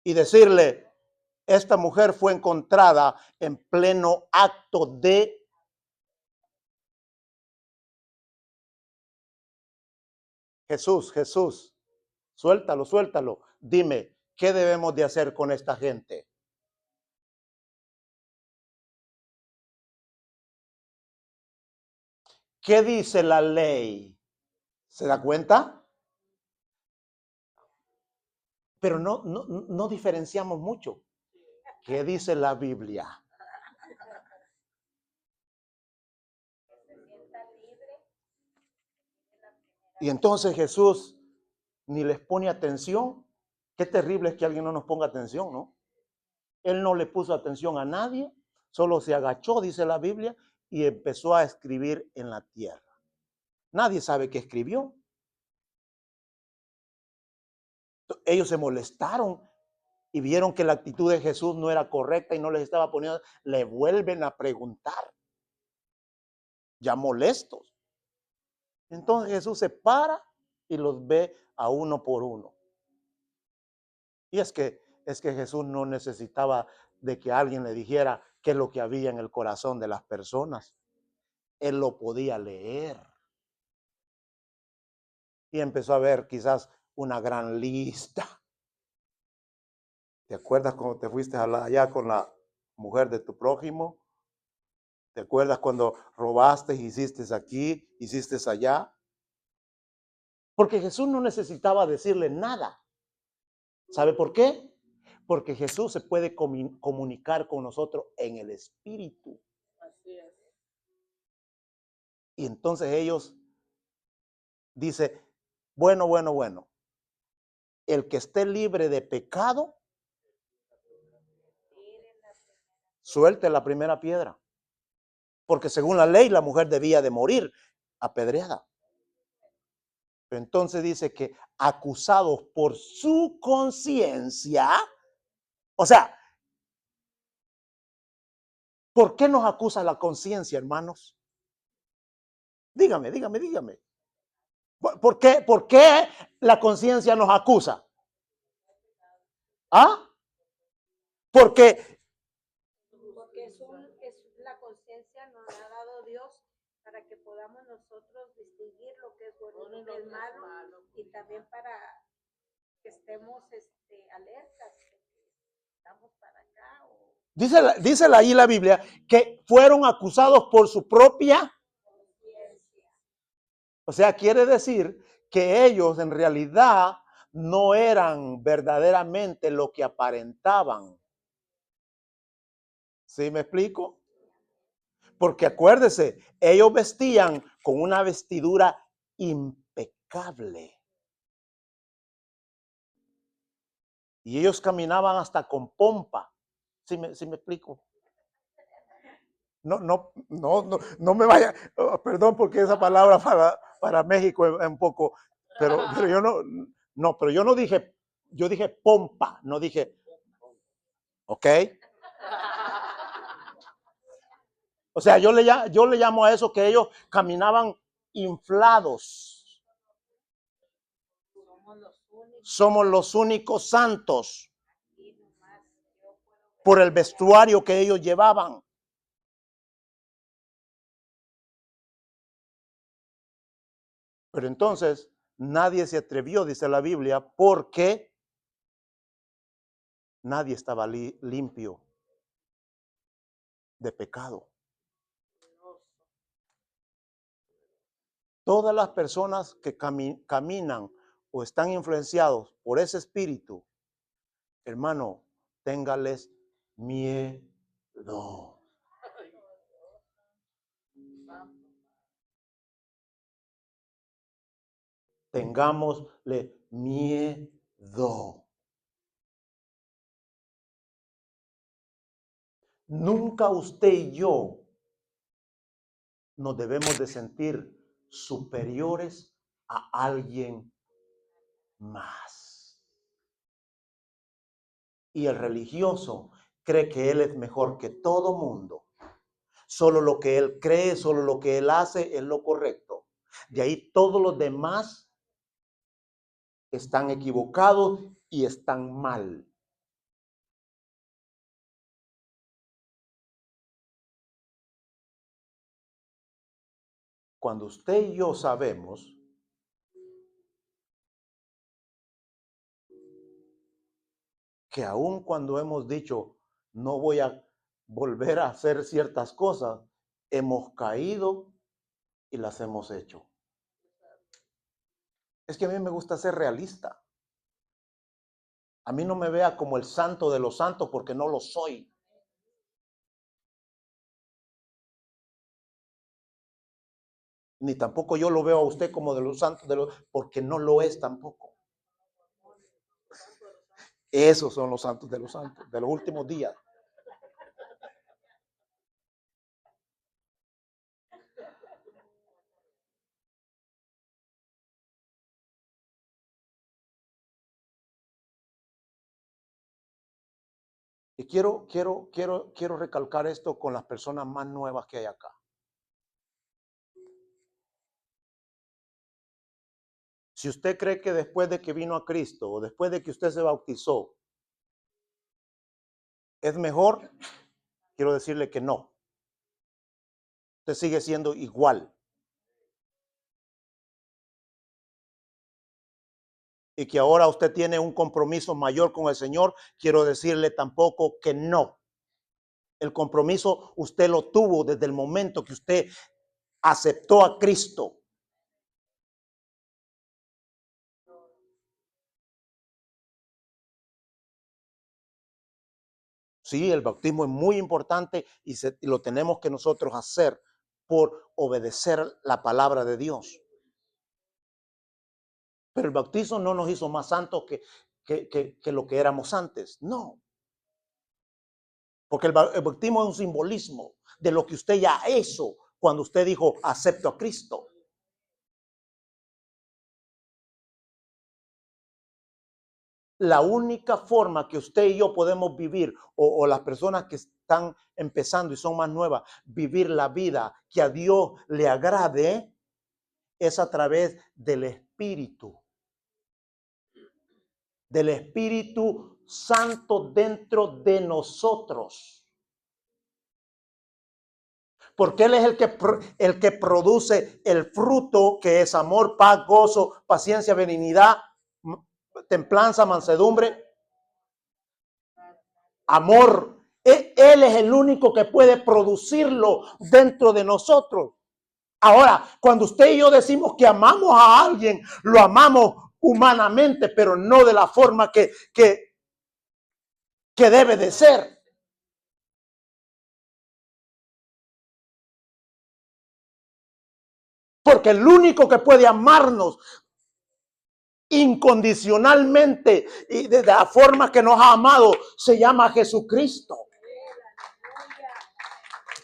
y decirle, esta mujer fue encontrada en pleno acto de... Jesús, suéltalo, suéltalo. Dime, ¿qué debemos de hacer con esta gente? ¿Qué dice la ley? ¿Se da cuenta? Pero no diferenciamos mucho. ¿Qué dice la Biblia? Y entonces Jesús ni les pone atención. Qué terrible es que alguien no nos ponga atención, ¿no? Él no le puso atención a nadie, solo se agachó, dice la Biblia, y empezó a escribir en la tierra. Nadie sabe qué escribió. Ellos se molestaron y vieron que la actitud de Jesús no era correcta y no les estaba poniendo, le vuelven a preguntar, ya molestos. Entonces Jesús se para y los ve a uno por uno. Y es que Jesús no necesitaba de que alguien le dijera qué es lo que había en el corazón de las personas. Él lo podía leer. Y empezó a ver quizás una gran lista. ¿Te acuerdas cuando te fuiste allá con la mujer de tu prójimo? ¿Te acuerdas cuando robaste, hiciste aquí, hiciste allá? Porque Jesús no necesitaba decirle nada. ¿Sabe por qué? Porque Jesús se puede comunicar con nosotros en el Espíritu. Así es. Y entonces ellos dice, bueno, el que esté libre de pecado, suelte la primera piedra. Porque según la ley, la mujer debía de morir apedreada. Pero entonces dice que acusados por su conciencia, o sea, ¿por qué nos acusa la conciencia, hermanos? Dígame. ¿Por qué la conciencia nos acusa? ¿Ah? Porque es la conciencia nos ha dado Dios para que podamos nosotros distinguir lo que es bueno y lo que es malo, y también para que estemos alertas, estamos para acá dice ahí la Biblia que fueron acusados por su propia conciencia. O sea, quiere decir que ellos en realidad no eran verdaderamente lo que aparentaban. ¿Sí me explico? Porque acuérdese, ellos vestían con una vestidura impecable. Y ellos caminaban hasta con pompa. ¿Sí me explico? No me vaya, perdón porque esa palabra para México es un poco, pero pero yo no dije, yo dije pompa, no dije, ¿ok? O sea, yo le llamo a eso que ellos caminaban inflados. Somos los únicos santos por el vestuario que ellos llevaban. Pero entonces nadie se atrevió, dice la Biblia, porque nadie estaba limpio de pecado. Todas las personas que caminan o están influenciados por ese espíritu, hermano, téngales miedo. Tengámosle miedo. Nunca usted y yo nos debemos de sentir superiores a alguien más. Y el religioso cree que él es mejor que todo mundo. Solo lo que él cree, solo lo que él hace es lo correcto. De ahí todos los demás están equivocados y están mal. Cuando usted y yo sabemos que aun cuando hemos dicho no voy a volver a hacer ciertas cosas, hemos caído y las hemos hecho. Es que a mí me gusta ser realista. A mí no me vea como el santo de los santos porque no lo soy. Ni tampoco yo lo veo a usted como de los santos, porque no lo es tampoco. Esos son los santos, de los últimos días. Y quiero recalcar esto con las personas más nuevas que hay acá. Si usted cree que después de que vino a Cristo o después de que usted se bautizó, es mejor, quiero decirle que no. Usted sigue siendo igual. Y que ahora usted tiene un compromiso mayor con el Señor, quiero decirle tampoco que no. El compromiso usted lo tuvo desde el momento que usted aceptó a Cristo. Sí, el bautismo es muy importante y lo tenemos que nosotros hacer por obedecer la palabra de Dios. Pero el bautismo no nos hizo más santos que lo que éramos antes. No. Porque el bautismo es un simbolismo de lo que usted ya hizo cuando usted dijo, acepto a Cristo. La única forma que usted y yo podemos vivir, o las personas que están empezando y son más nuevas, vivir la vida que a Dios le agrade, es a través del Espíritu Santo dentro de nosotros. Porque Él es el que produce el fruto, que es amor, paz, gozo, paciencia, benignidad, templanza, mansedumbre, amor. Él es el único que puede producirlo dentro de nosotros. Ahora, cuando usted y yo decimos que amamos a alguien, lo amamos humanamente, pero no de la forma que debe de ser. Porque el único que puede amarnos incondicionalmente y de la forma que nos ha amado se llama Jesucristo.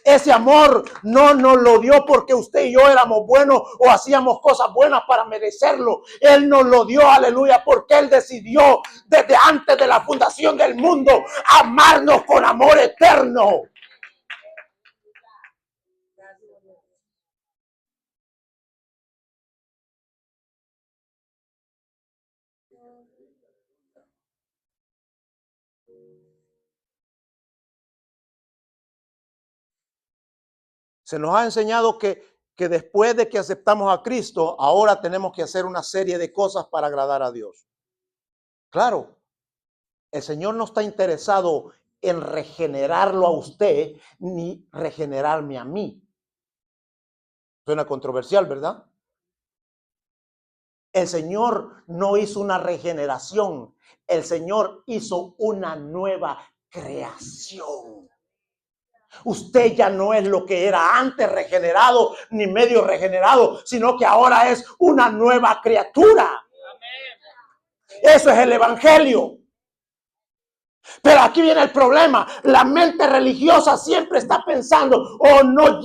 Ese amor no nos lo dio porque usted y yo éramos buenos o hacíamos cosas buenas para merecerlo. Él nos lo dio, aleluya, porque Él decidió desde antes de la fundación del mundo amarnos con amor eterno. Se nos ha enseñado que después de que aceptamos a Cristo, ahora tenemos que hacer una serie de cosas para agradar a Dios. Claro, el Señor no está interesado en regenerarlo a usted ni regenerarme a mí. Suena controversial, ¿verdad? El Señor no hizo una regeneración, el Señor hizo una nueva creación. Usted ya no es lo que era antes, regenerado ni medio regenerado, sino que ahora es una nueva criatura. Eso es el evangelio. Pero aquí viene el problema. La mente religiosa siempre está pensando, oh, no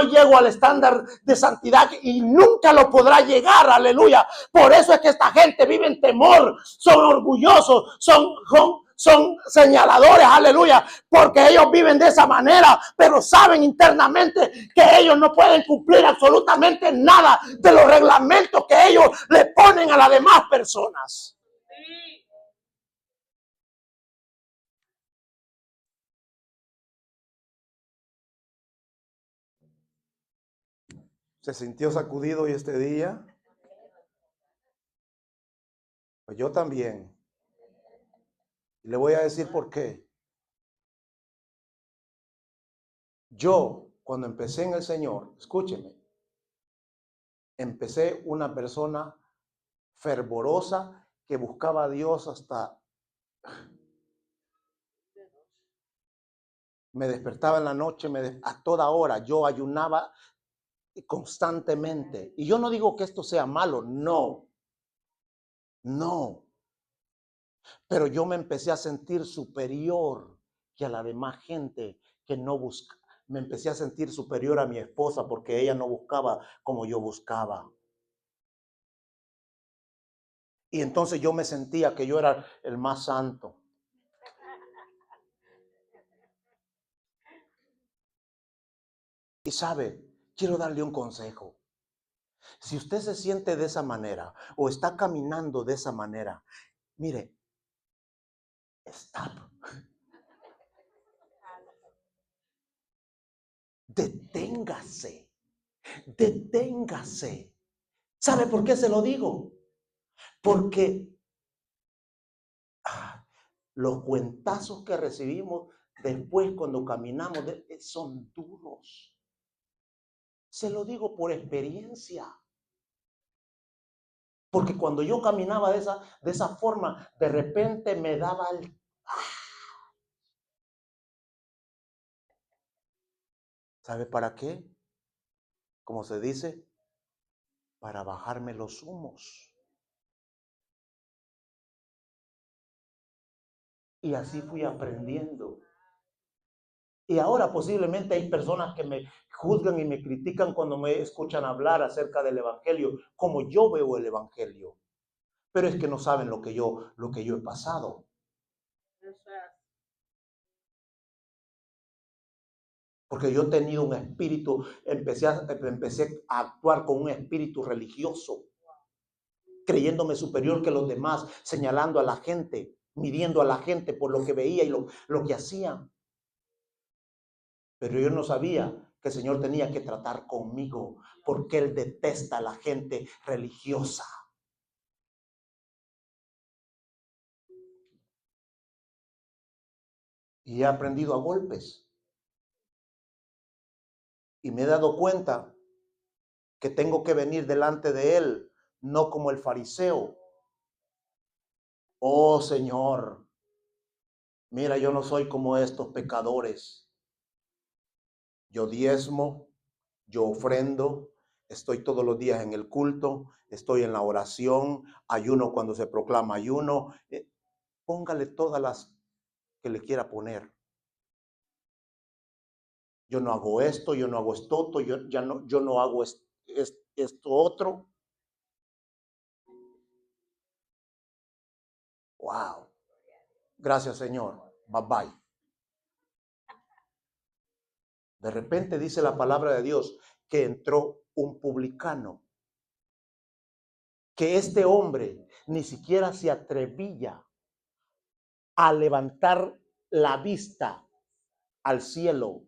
llego al estándar de santidad y nunca lo podrá llegar, aleluya. Por eso es que esta gente vive en temor, son orgullosos, son señaladores, aleluya, porque ellos viven de esa manera, pero saben internamente que ellos no pueden cumplir absolutamente nada de los reglamentos que ellos le ponen a las demás personas. ¿Se sintió sacudido hoy este día? Pues yo también. Y le voy a decir por qué. Yo, cuando empecé en el Señor, escúcheme, empecé una persona fervorosa que buscaba a Dios hasta... Me despertaba en la noche, a toda hora. Yo ayunaba y constantemente. Y yo no digo que esto sea malo, no, no. Pero yo me empecé a sentir superior que a la demás gente que no busca. Me empecé a sentir superior a mi esposa porque ella no buscaba como yo buscaba. Y entonces yo me sentía que yo era el más santo. Y sabe, quiero darle un consejo. Si usted se siente de esa manera o está caminando de esa manera, mire, stop. Deténgase, deténgase. ¿Sabe por qué se lo digo? Porque los cuentazos que recibimos después cuando caminamos son duros. Se lo digo por experiencia. Porque cuando yo caminaba de esa forma, de repente me daba el... ¿Sabe para qué? Como se dice, para bajarme los humos. Y así fui aprendiendo. Y ahora posiblemente hay personas que me juzgan y me critican cuando me escuchan hablar acerca del evangelio, como yo veo el evangelio. Pero es que no saben lo que yo he pasado. Porque yo he tenido un espíritu, empecé a actuar con un espíritu religioso, creyéndome superior que los demás, señalando a la gente, midiendo a la gente por lo que veía y lo que hacían. Pero yo no sabía que el Señor tenía que tratar conmigo, porque Él detesta a la gente religiosa. Y he aprendido a golpes. Y me he dado cuenta que tengo que venir delante de Él, no como el fariseo. Oh Señor, mira, yo no soy como estos pecadores. Yo diezmo, yo ofrendo, estoy todos los días en el culto, estoy en la oración, ayuno cuando se proclama ayuno. Póngale todas las que le quiera poner. Yo no hago esto, yo no hago esto, yo no hago esto otro. Wow. Gracias, Señor. Bye bye. De repente dice la palabra de Dios que entró un publicano, que este hombre ni siquiera se atrevía a levantar la vista al cielo.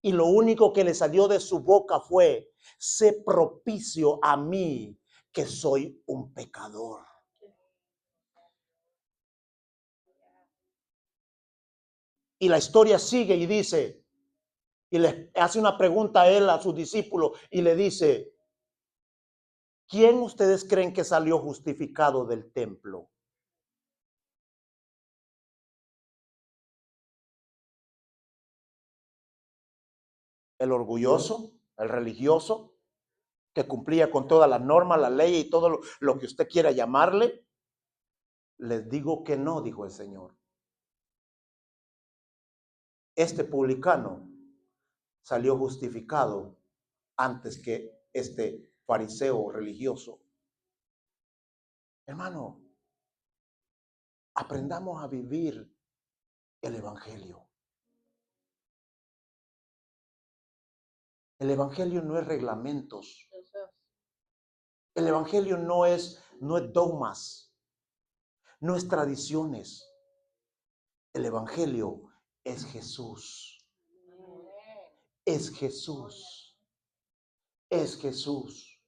Y lo único que le salió de su boca fue: sé propicio a mí, que soy un pecador. Y la historia sigue y dice, y le hace una pregunta a él, a sus discípulos, y le dice: ¿quién ustedes creen que salió justificado del templo? ¿El orgulloso, el religioso, que cumplía con todas las normas, la ley y todo lo que usted quiera llamarle? Les digo que no, dijo el Señor. Este publicano salió justificado antes que este fariseo religioso. Hermano, aprendamos a vivir el evangelio. El evangelio no es reglamentos. El evangelio no es dogmas, no es tradiciones. El evangelio es Jesús. Es Jesús. Es Jesús.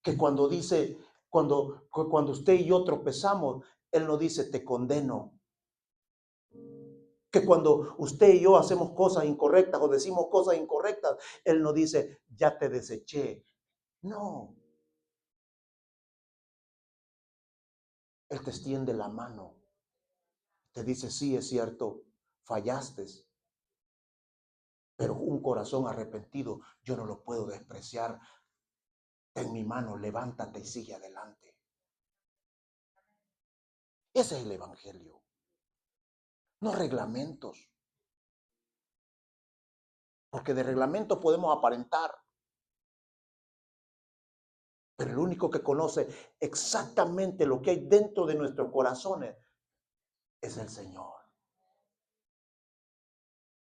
Que cuando dice, cuando usted y yo tropezamos, Él no dice te condeno. Que cuando usted y yo hacemos cosas incorrectas o decimos cosas incorrectas, Él no dice ya te deseché. No. Él te extiende la mano. Te dice, sí, es cierto, fallaste. Pero un corazón arrepentido, yo no lo puedo despreciar. Ten mi mano, levántate y sigue adelante. Ese es el evangelio. No reglamentos. Porque de reglamento podemos aparentar. Pero el único que conoce exactamente lo que hay dentro de nuestros corazones es el Señor.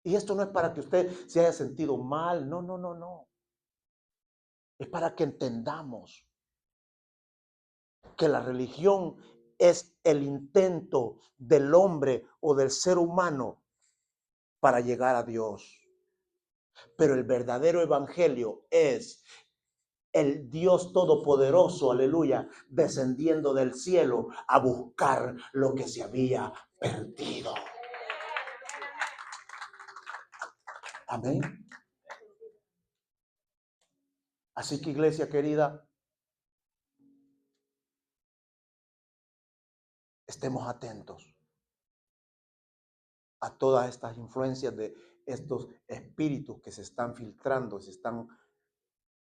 Y esto no es para que usted se haya sentido mal. No, no, no, no. Es para que entendamos que la religión es el intento del hombre o del ser humano para llegar a Dios. Pero el verdadero evangelio es el Dios todopoderoso, aleluya, descendiendo del cielo a buscar lo que se había perdido. Amén. Así que, iglesia querida, estemos atentos a todas estas influencias de estos espíritus que se están filtrando, se están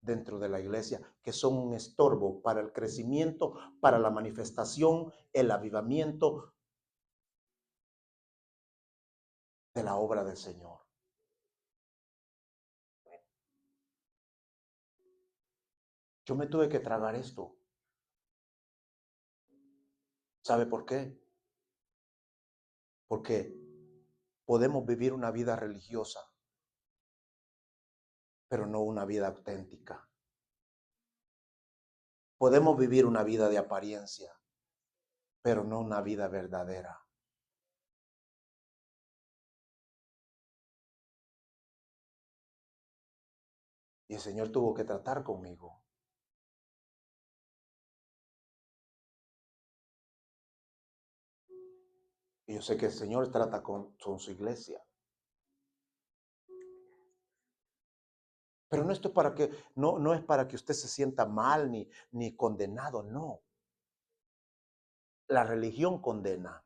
dentro de la iglesia, que son un estorbo para el crecimiento, para la manifestación, el avivamiento de la obra del Señor. Yo me tuve que tragar esto. ¿Sabe por qué? Porque podemos vivir una vida religiosa, pero no una vida auténtica. Podemos vivir una vida de apariencia, pero no una vida verdadera. Y el Señor tuvo que tratar conmigo. Y yo sé que el Señor trata con su iglesia. Pero no, esto es para que, no es para que usted se sienta mal ni condenado, no. La religión condena.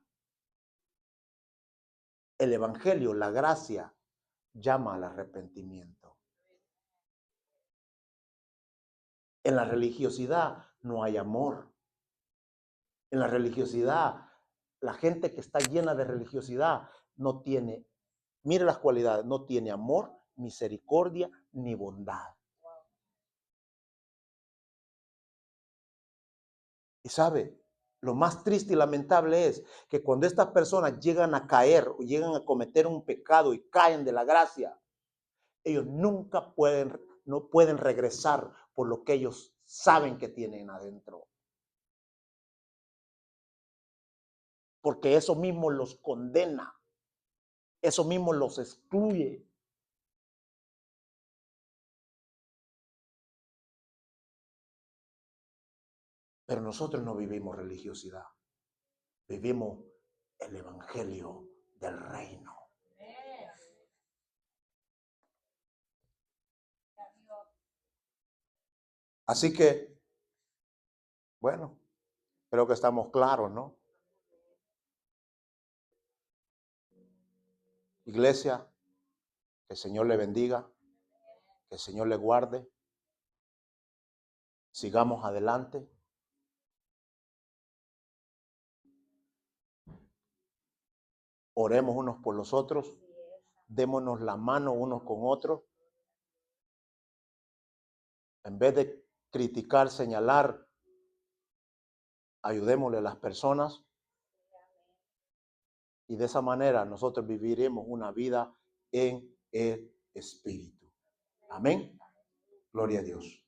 El evangelio, la gracia, llama al arrepentimiento. En la religiosidad no hay amor. En la religiosidad, la gente que está llena de religiosidad no tiene, mire las cualidades, no tiene amor, misericordia ni bondad. Y sabe, lo más triste y lamentable es que cuando estas personas llegan a caer o llegan a cometer un pecado y caen de la gracia, ellos nunca no pueden regresar por lo que ellos saben que tienen adentro. Porque eso mismo los condena, eso mismo los excluye. Pero nosotros no vivimos religiosidad, vivimos el evangelio del reino. Así que, bueno, creo que estamos claros, ¿no? Iglesia, que el Señor le bendiga, que el Señor le guarde. Sigamos adelante. Oremos unos por los otros. Démonos la mano unos con otros. En vez de criticar, señalar, ayudémosle a las personas. Y de esa manera nosotros viviremos una vida en el Espíritu. Amén. Gloria a Dios.